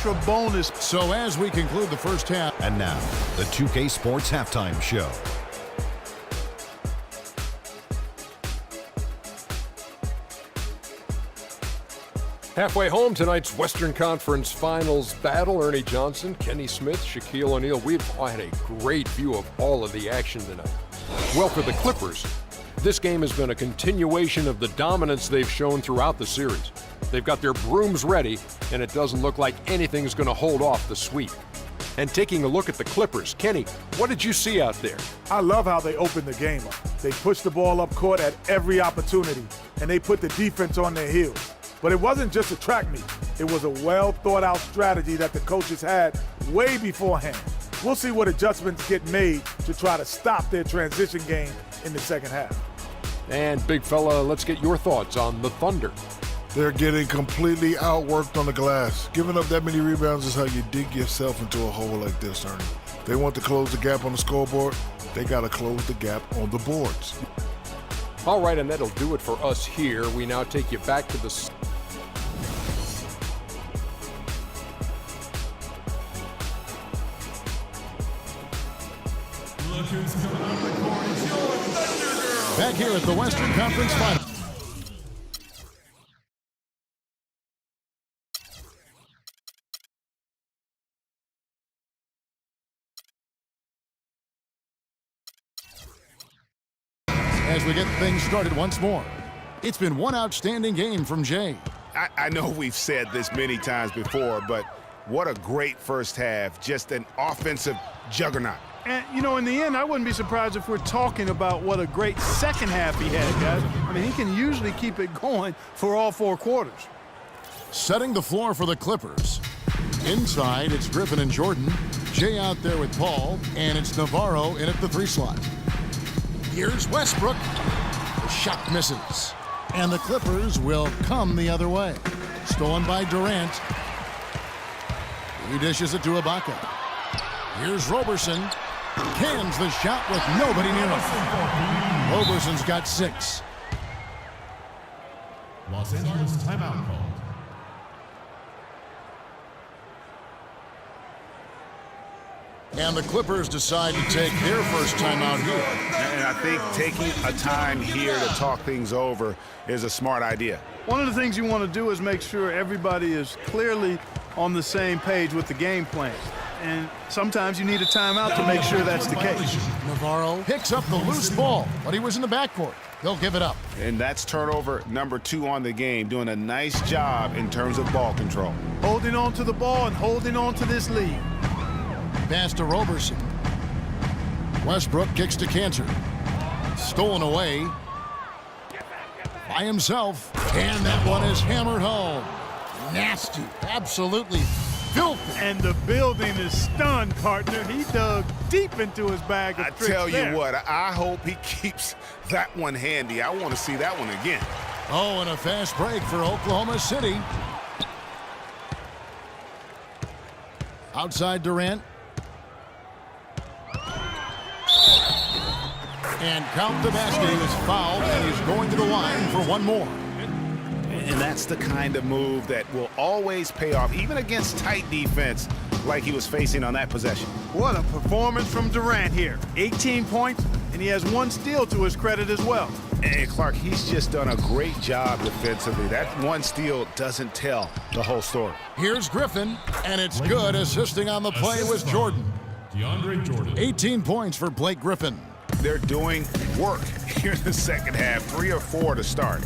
extra bonus. So as we conclude the first half. And now, the 2K Sports Halftime Show. Halfway home, tonight's Western Conference Finals battle. Ernie Johnson, Kenny Smith, Shaquille O'Neal. We've had a great view of all of the action tonight. Well, for the Clippers, this game has been a continuation of the dominance they've shown throughout the series. They've got their brooms ready, and it doesn't look like anything's going to hold off the sweep. And taking a look at the Clippers, Kenny, what did you see out there? I love how they opened the game up. They pushed the ball up court at every opportunity, and they put the defense on their heels. But it wasn't just a track meet. It was a well-thought-out strategy that the coaches had way beforehand. We'll see what adjustments get made to try to stop their transition game in the second half. And, big fella, let's get your thoughts on the Thunder. They're getting completely outworked on the glass. Giving up that many rebounds is how you dig yourself into a hole like this, Ernie. They want to close the gap on the scoreboard. They got to close the gap on the boards. All right, and that'll do it for us here. We now take you back to the... Back here at the Western Conference Finals. As we get things started once more, it's been one outstanding game from Jay. I know we've said this many times before, but what a great first half. Just an offensive juggernaut. And, you know, in the end, I wouldn't be surprised if we're talking about what a great second half he had, guys. I mean, he can usually keep it going for all four quarters. Setting the floor for the Clippers. Inside, it's Griffin and Jordan. Jay out there with Paul, and it's Navarro in at the 3 slot. Here's Westbrook. The shot misses. And the Clippers will come the other way. Stolen by Durant. He dishes it to Ibaka. Here's Roberson. Cans the shot with nobody near him. Roberson's got 6. Los Angeles timeout called. And the Clippers decide to take their first timeout here. And I think taking a time here to talk things over is a smart idea. One of the things you want to do is make sure everybody is clearly on the same page with the game plan. And sometimes you need a timeout to make sure that's the case. Navarro picks up the loose ball, but he was in the backcourt. They'll give it up. And that's turnover number 2 on the game, doing a nice job in terms of ball control. Holding on to the ball and holding on to this lead. Pass to Roberson. Westbrook kicks to Cantor. Stolen away by himself. And that one is hammered home. Nasty. Absolutely filthy. And the building is stunned, partner. He dug deep into his bag of tricks. I tell you there. what, I hope he keeps that one handy. I want to see that one again. Oh, and a fast break for Oklahoma City. Outside Durant. And count the basket. He was fouled, and he's going to the line for one more. And that's the kind of move that will always pay off, even against tight defense like he was facing on that possession. What a performance from Durant here. 18 points, and he has 1 steal to his credit as well. And Clark, he's just done a great job defensively. That 1 steal doesn't tell the whole story. Here's Griffin, and it's good. Assisting on the play was Jordan. DeAndre Jordan. 18 points for Blake Griffin. They're doing work here in the second half, 3 or 4 to start.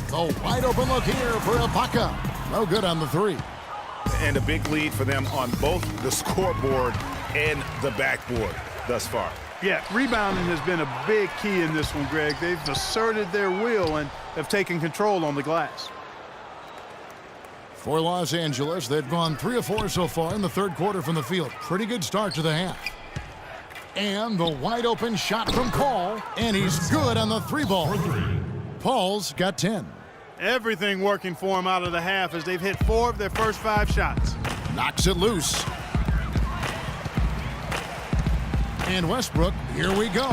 The wide open look here for Ibaka. No good on the 3. And a big lead for them on both the scoreboard and the backboard thus far. Yeah, rebounding has been a big key in this one, Greg. They've asserted their will and have taken control on the glass. For Los Angeles, they've gone 3 of 4 so far in the third quarter from the field. Pretty good start to the half. And the wide open shot from Paul, and he's good on the 3 ball. Paul's got 10. Everything working for him out of the half as they've hit 4 of their first 5 shots. Knocks it loose. And Westbrook, here we go.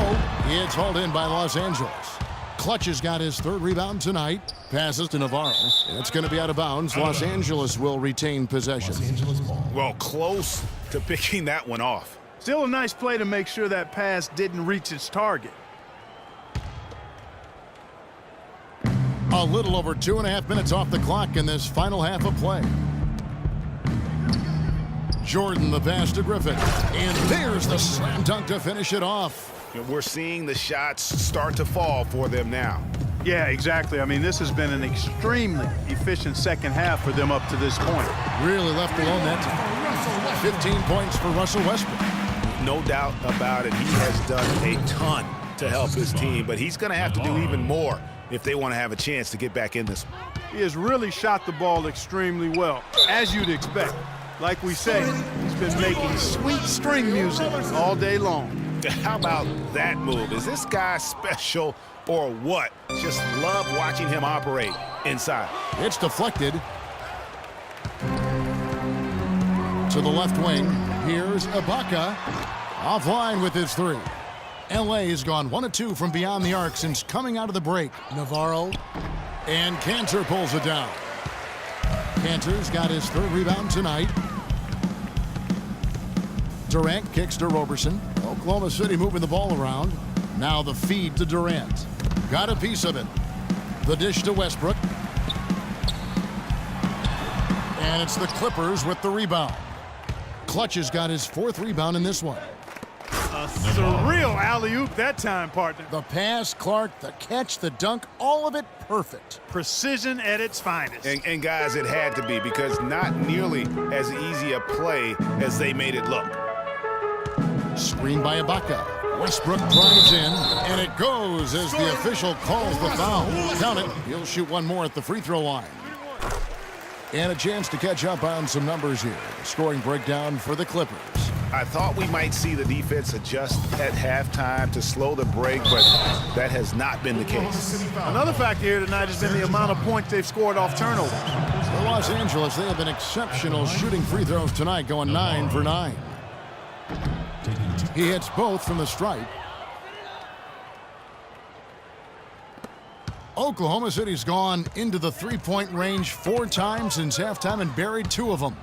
It's hauled in by Los Angeles. Clutch has got his third rebound tonight. Passes to Navarro. It's going to be out of bounds. Los Angeles will retain possession. Los Angeles ball. Well, close to picking that one off. Still a nice play to make sure that pass didn't reach its target. A little over 2.5 minutes off the clock in this final half of play. Jordan the pass to Griffin. And there's the slam dunk to finish it off. We're seeing the shots start to fall for them now. Yeah, exactly. I mean, this has been an extremely efficient second half for them up to this point. Really left alone that time. 15 points for Russell Westbrook. No doubt about it. He has done a ton to help his team, but he's going to have to do even more if they want to have a chance to get back in this one. He has really shot the ball extremely well, as you'd expect. Like we say, he's been making sweet string music all day long. How about that move? Is this guy special or what? Just love watching him operate inside. It's deflected to the left wing. Here's Ibaka offline with his three. LA has gone 1 of 2 from beyond the arc since coming out of the break. Navarro and Cantor pulls it down. Cantor's got his third rebound tonight. Durant kicks to Roberson. Oklahoma City moving the ball around. Now the feed to Durant. Got a piece of it. The dish to Westbrook. And it's the Clippers with the rebound. Clutch has got his 4th rebound in this one. A surreal alley-oop that time, partner. The pass, Clark, the catch, the dunk, all of it perfect. Precision at its finest. And guys, it had to be, because not nearly as easy a play as they made it look. Screen by Ibaka. Westbrook drives in, and it goes as the official calls the foul. Count it. He'll shoot one more at the free throw line. And a chance to catch up on some numbers here. Scoring breakdown for the Clippers. I thought we might see the defense adjust at halftime to slow the break, but that has not been the case. Another factor here tonight has been the amount of points they've scored off turnover. For Los Angeles, they have been exceptional shooting free throws tonight, going 9 for 9. He hits both from the stripe. Oklahoma City's gone into the three-point range 4 times since halftime and buried 2 of them.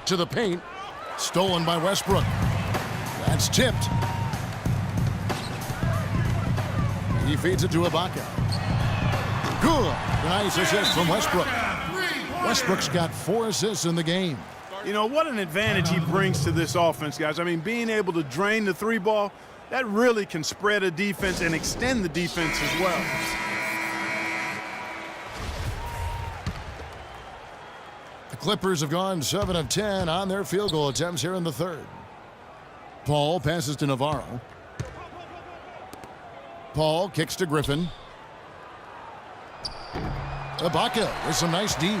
To the paint. Stolen by Westbrook. That's tipped. He feeds it to Ibaka. Good. Nice assist from Westbrook. Westbrook's got 4 assists in the game. You know, what an advantage he brings to this offense, guys. I mean, being able to drain the 3 ball, that really can spread a defense and extend the defense as well. The Clippers have gone 7 of 10 on their field goal attempts here in the third. Paul passes to Navarro. Paul kicks to Griffin. Ibaka with some nice D.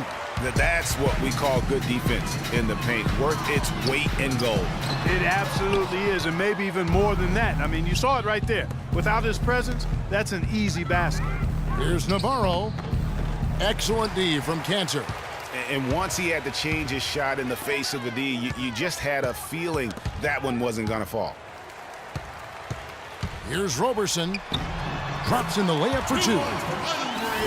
That's what we call good defense in the paint. Worth its weight in gold. It absolutely is, and maybe even more than that. I mean, you saw it right there. Without his presence, that's an easy basket. Here's Navarro. Excellent D from Cantor. And once he had to change his shot in the face of the D, you just had a feeling that one wasn't going to fall. Here's Roberson. Drops in the layup for 2.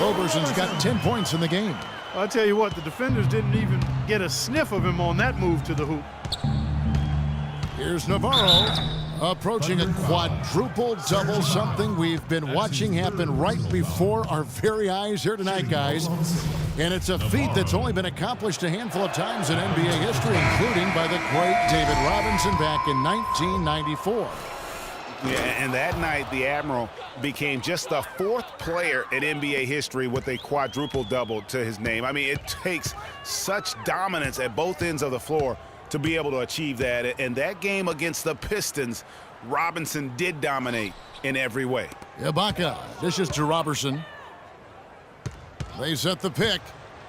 Roberson's got 10 points in the game. I'll tell you what, the defenders didn't even get a sniff of him on that move to the hoop. Here's Navarro approaching a quadruple double, something we've been watching happen right before our very eyes here tonight, guys. And it's a feat that's only been accomplished a handful of times in NBA history, including by the great David Robinson back in 1994. Yeah, and that night, the Admiral became just the 4th player in NBA history with a quadruple-double to his name. I mean, it takes such dominance at both ends of the floor to be able to achieve that. And that game against the Pistons, Robinson did dominate in every way. Ibaka dishes to Roberson. They set the pick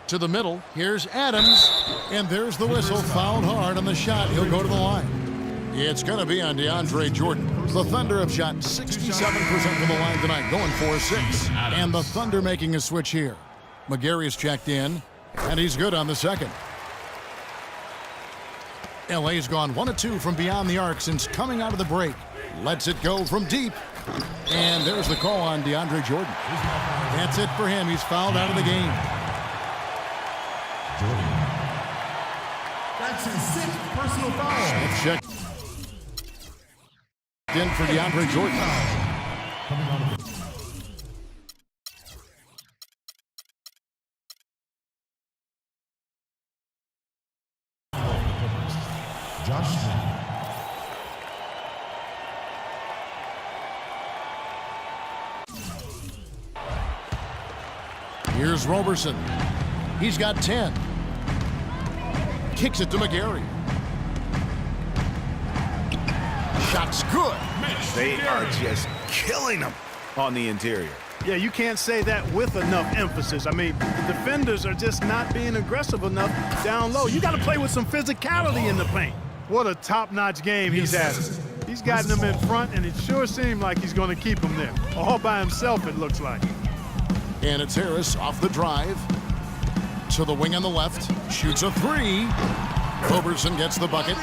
to the middle. Here's Adams, and there's the whistle. Fouled hard on the shot. He'll go to the line. It's going to be on DeAndre Jordan. The Thunder have shot 67% from the line tonight, going 4-6. And the Thunder making a switch here. McGarry's checked in, and he's good on the second. LA's gone 1 of 2 from beyond the arc since coming out of the break. Lets it go from deep. And there's the call on DeAndre Jordan. That's it for him. He's fouled out of the game. Jordan. That's his 6th personal foul. Check in for DeAndre Jordan. Coming out of the Josh Smith. Here's Roberson. He's got 10. Kicks it to McGarry. Shot's good. They are just killing them on the interior. Yeah, you can't say that with enough emphasis. I mean, defenders are just not being aggressive enough down low. You got to play with some physicality in the paint. What a top-notch game he's having. He's gotten them in front, and it sure seemed like he's going to keep them there. All by himself, it looks like. And it's Harris off the drive. To the wing on the left. Shoots a three. Roberson gets the bucket.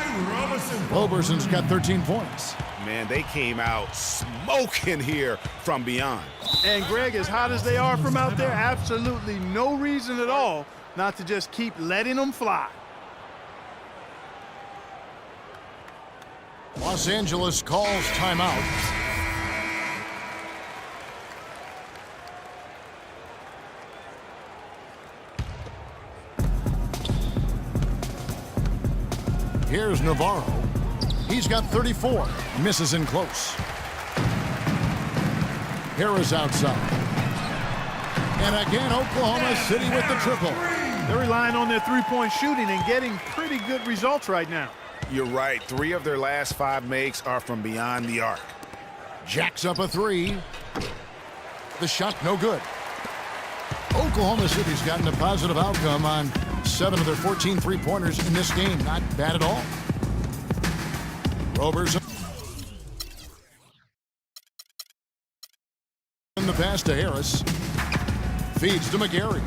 Roberson's got 13 points. Man, they came out smoking here from beyond. And Greg, as hot as they are from out there, absolutely no reason at all not to just keep letting them fly. Los Angeles calls timeout. Here's Navarro. He's got 34. Misses in close. Harris outside. And again, Oklahoma City with the triple. They're relying on their three-point shooting and getting pretty good results right now. You're right. 3 of their last 5 makes are from beyond the arc. Jacks up a three. The shot no good. Oklahoma City's gotten a positive outcome on 7 of their 14 three-pointers in this game. Not bad at all. Roberson. In the pass to Harris. Feeds to McGarry.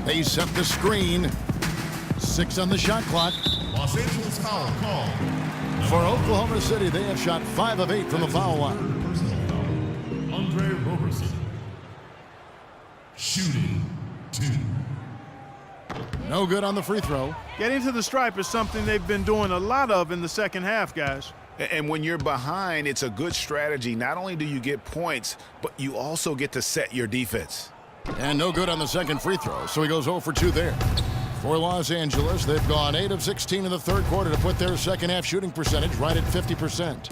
They set the screen. 6 on the shot clock. Los Angeles foul call. For Oklahoma City, they have shot 5 of 8 from the foul line. Personal foul. Andre Roberson. Shooting 2. No good on the free throw. Getting to the stripe is something they've been doing a lot of in the second half, guys. And when you're behind, it's a good strategy. Not only do you get points, but you also get to set your defense. And no good on the second free throw, so he goes 0 for 2 there. For Los Angeles, they've gone 8 of 16 in the third quarter to put their second half shooting percentage right at 50%.